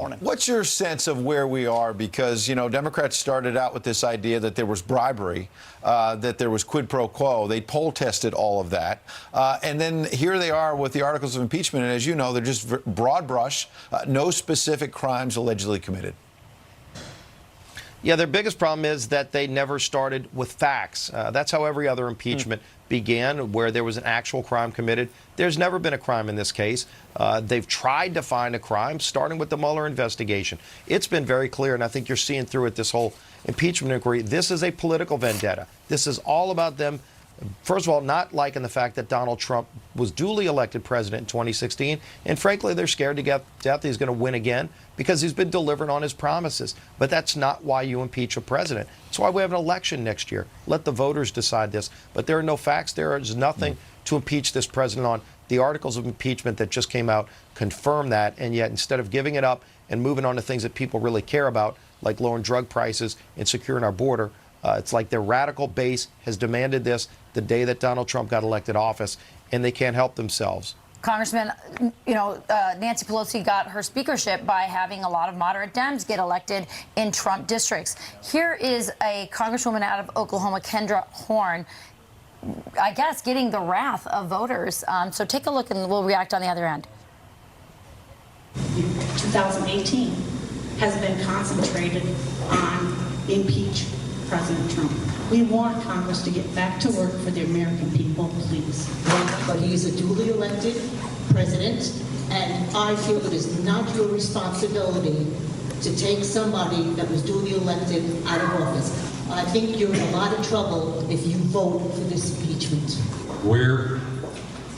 morning. What's your sense of where we are? Because, you know, Democrats started out with this idea that there was bribery, that there was quid pro quo. They poll tested all of that. And then here they are with the articles of impeachment. And as you know, they're just broad brush, no specific crimes allegedly committed. Yeah, their biggest problem is that they never started with facts. That's how every other impeachment began, where there was an actual crime committed. There's never been a crime in this case. They've tried to find a crime, starting with the Mueller investigation. It's been very clear, and I think you're seeing through it this whole impeachment inquiry. This is a political vendetta. This is all about them. First of all, not liking the fact that Donald Trump was duly elected president in 2016. And frankly, they're scared to death he's going to win again because he's been delivering on his promises. But that's not why you impeach a president. That's why we have an election next year. Let the voters decide this. But there are no facts. There is nothing to impeach this president on. The articles of impeachment that just came out confirm that. And yet, instead of giving it up and moving on to things that people really care about, like lowering drug prices and securing our border, it's like their radical base has demanded this the day that Donald Trump got elected office, and they can't help themselves. Congressman, Nancy Pelosi got her speakership by having a lot of moderate Dems get elected in Trump districts. Here is a congresswoman out of Oklahoma, Kendra Horn, I guess getting the wrath of voters. So take a look and we'll react on the other end. 2018 has been concentrated on impeach President Trump. We want Congress to get back to work for the American people, please. But he is a duly elected president, and I feel it is not your responsibility to take somebody that was duly elected out of office. I think you're in a lot of trouble if you vote for this impeachment. Where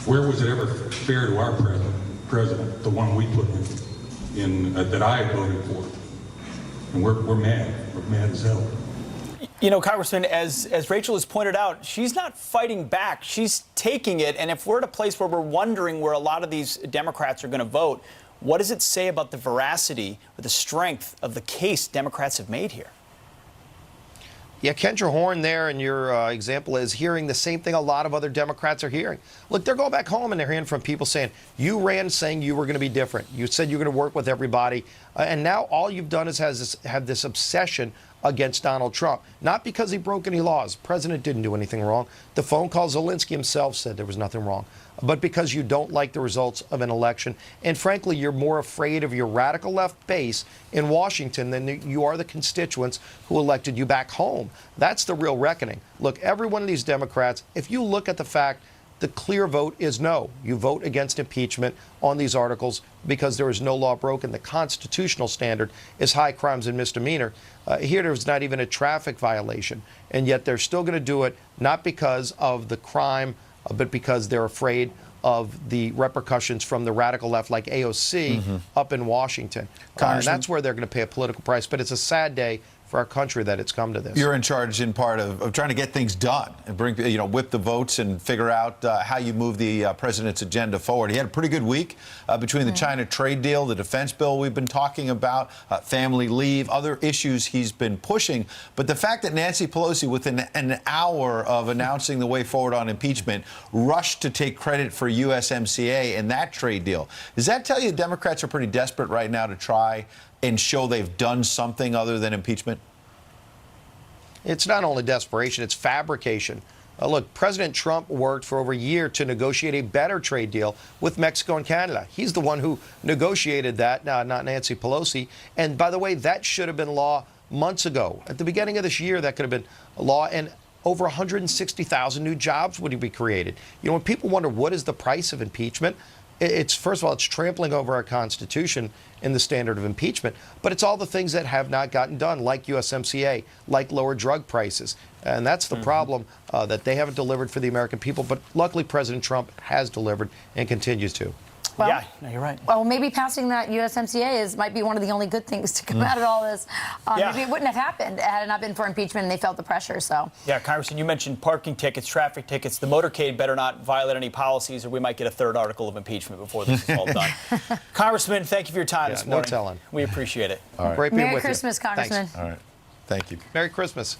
was it ever fair to our president, the one we put in that I voted for? And we're mad. We're mad as hell. You know, Congressman, as Rachel has pointed out, she's not fighting back. She's taking it. And if we're at a place where we're wondering where a lot of these Democrats are going to vote, what does it say about the veracity or the strength of the case Democrats have made here? Yeah, Kendra Horn there in your example is hearing the same thing a lot of other Democrats are hearing. Look, they're going back home and they're hearing from people saying, you ran saying you were going to be different. You said you were going to work with everybody. And now all you've done is have this obsession against Donald Trump. Not because he broke any laws. The president didn't do anything wrong. The phone call, Zelensky himself said there was nothing wrong. But because you don't like the results of an election. And frankly, you're more afraid of your radical left base in Washington than you are the constituents who elected you back home. That's the real reckoning. Look, every one of these Democrats, if you look at the fact the clear vote is no. You vote against impeachment on these articles because there is no law broken. The constitutional standard is high crimes and misdemeanor. Here there's not even a traffic violation. And yet they're still going to do it, not because of the crime, but because they're afraid of the repercussions from the radical left like AOC up in Washington. And that's where they're going to pay a political price. But it's a sad day for our country that it's come to this. You're in charge in part of trying to get things done and bring, whip the votes and figure out how you move the president's agenda forward. He had a pretty good week between the China trade deal, the defense bill we've been talking about, family leave, other issues he's been pushing. But the fact that Nancy Pelosi, within an hour of announcing the way forward on impeachment, rushed to take credit for USMCA and that trade deal, does that tell you Democrats are pretty desperate right now to try and show they've done something other than impeachment? It's not only desperation, it's fabrication. Look, President Trump worked for over a year to negotiate a better trade deal with Mexico and Canada. He's the one who negotiated that, not Nancy Pelosi. And by the way, that should have been law months ago. At the beginning of this year, that could have been a law, and over 160,000 new jobs would be created. You know, when people wonder what is the price of impeachment, it's, first of all, it's trampling over our Constitution in the standard of impeachment, but it's all the things that have not gotten done, like USMCA, like lower drug prices. And that's the problem, that they haven't delivered for the American people. But luckily, President Trump has delivered and continues to. Well, yeah, no, you're right. Well, maybe passing that USMCA might be one of the only good things to come out of all this. Maybe it wouldn't have happened had it not been for impeachment and they felt the pressure. So. Yeah, Congressman, you mentioned parking tickets, traffic tickets. The motorcade better not violate any policies or we might get a third article of impeachment before this is all done. Congressman, thank you for your time this morning. No telling. We appreciate it. All right. Great being Merry with Christmas, you. Congressman. Thanks. All right. Thank you. Merry Christmas.